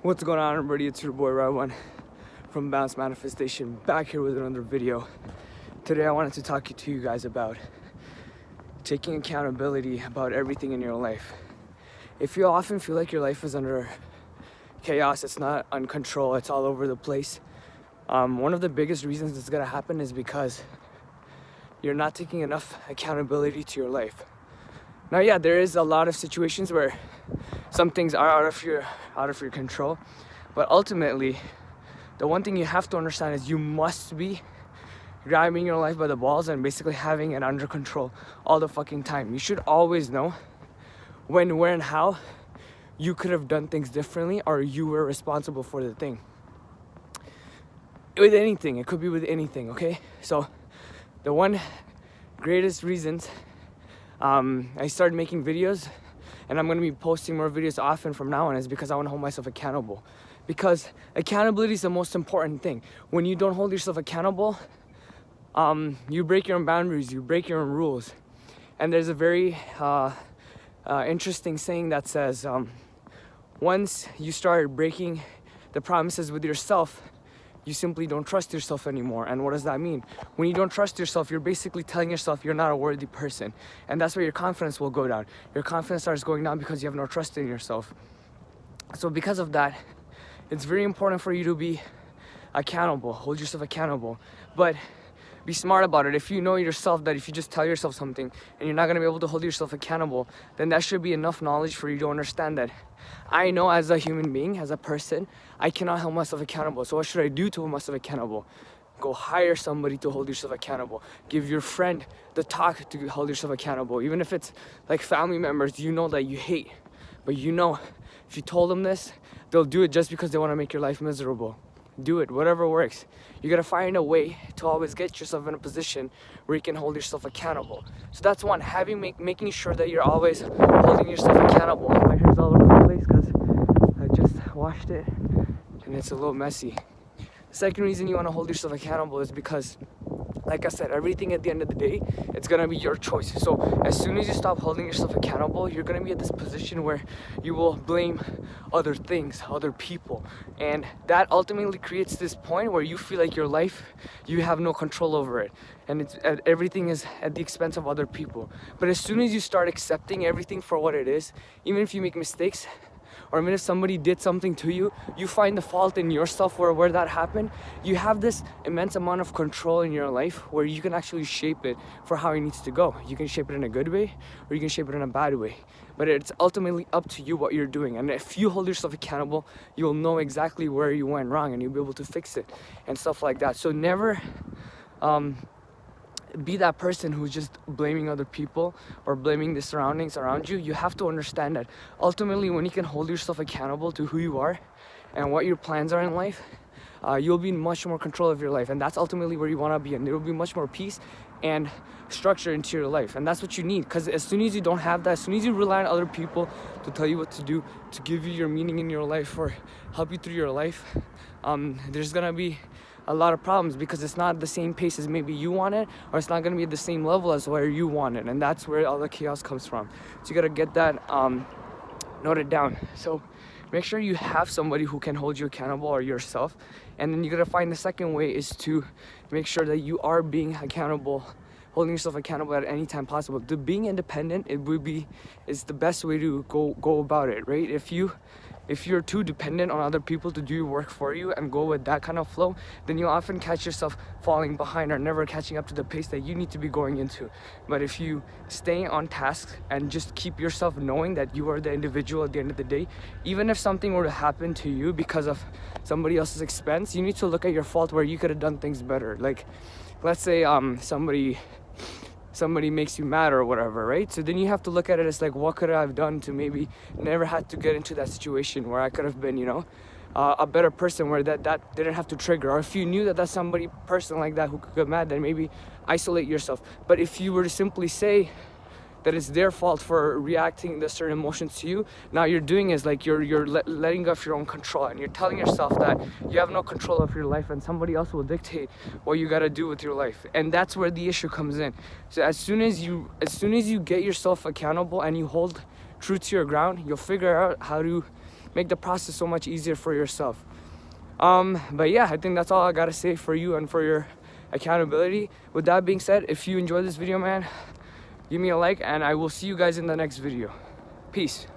What's going on, everybody? It's your boy Ryan from Bounce Manifestation, back here with another video. Today I wanted to talk to you guys about taking accountability about everything in your life. If you often feel like your life is under chaos, it's not on control, it's all over the place, one of the biggest reasons it's gonna happen is because you're not taking enough accountability to your life. Now, yeah, there is a lot of situations where some things are out of your control, but ultimately, the one thing you have to understand is you must be grabbing your life by the balls and basically having it under control all the fucking time. You should always know when, where, and how you could have done things differently, or you were responsible for the thing. With anything, it could be with anything, okay? So, the one greatest reasons I started making videos, and I'm going to be posting more videos often from now on, is because I want to hold myself accountable. Because accountability is the most important thing. When you don't hold yourself accountable, you break your own boundaries, you break your own rules. And there's a very interesting saying that says, once you start breaking the promises with yourself, you simply don't trust yourself anymore. And what does that mean? When you don't trust yourself, you're basically telling yourself you're not a worthy person. And that's where your confidence will go down. Your confidence starts going down because you have no trust in yourself. So because of that, it's very important for you to be accountable, hold yourself accountable. But be smart about it. If you know yourself that if you just tell yourself something and you're not gonna be able to hold yourself accountable, then that should be enough knowledge for you to understand that I know as a human being, as a person, I cannot hold myself accountable. So what should I do to hold myself accountable? Go hire somebody to hold yourself accountable. Give your friend the talk to hold yourself accountable. Even if it's like family members you know that you hate, but you know if you told them this, they'll do it just because they want to make your life miserable. Do it, whatever works. You gotta find a way to always get yourself in a position where you can hold yourself accountable. So that's one, making sure that you're always holding yourself accountable. My hair's all over the place because I just washed it and it's a little messy. The second reason you want to hold yourself accountable is because, like I said, everything at the end of the day, it's gonna be your choice. So as soon as you stop holding yourself accountable, you're gonna be at this position where you will blame other things, other people. And that ultimately creates this point where you feel like your life, you have no control over it. And everything is at the expense of other people. But as soon as you start accepting everything for what it is, even if you make mistakes, or even if somebody did something to you, you find the fault in yourself where that happened, you have this immense amount of control in your life where you can actually shape it for how it needs to go. You can shape it in a good way, or you can shape it in a bad way. But it's ultimately up to you what you're doing. And if you hold yourself accountable, you'll know exactly where you went wrong and you'll be able to fix it and stuff like that. So never be that person who's just blaming other people or blaming the surroundings around you. You have to understand that ultimately when you can hold yourself accountable to who you are and what your plans are in life, you'll be in much more control of your life, and that's ultimately where you want to be, and there will be much more peace and structure into your life. And that's what you need, because as soon as you don't have that, as soon as you rely on other people to tell you what to do, to give you your meaning in your life or help you through your life, there's gonna be a lot of problems because it's not the same pace as maybe you want it, or it's not going to be at the same level as where you want it, and that's where all the chaos comes from. So you got to get that noted down. So make sure you have somebody who can hold you accountable, or yourself. And then you got to find the second way is to make sure that you are being accountable, holding yourself accountable at any time possible. The being independent, is the best way to go about it, right? If you're too dependent on other people to do your work for you and go with that kind of flow, then you'll often catch yourself falling behind or never catching up to the pace that you need to be going into. But if you stay on task and just keep yourself knowing that you are the individual at the end of the day, even if something were to happen to you because of somebody else's expense, you need to look at your fault where you could have done things better. Like, let's say somebody makes you mad or whatever, right? So then you have to look at it as like, what could I have done to maybe never had to get into that situation where I could have been, a better person, where that didn't have to trigger. Or if you knew that that's person like that who could get mad, then maybe isolate yourself. But if you were to simply say that it's their fault for reacting the certain emotions to you, now you're doing is like you're letting go of your own control, and you're telling yourself that you have no control of your life and somebody else will dictate what you got to do with your life. And that's where the issue comes in. So as soon as you get yourself accountable and you hold true to your ground, you'll figure out how to make the process so much easier for yourself. But yeah, I think that's all I gotta say for you and for your accountability. With that being said, if you enjoyed this video, man, give me a like, and I will see you guys in the next video. Peace.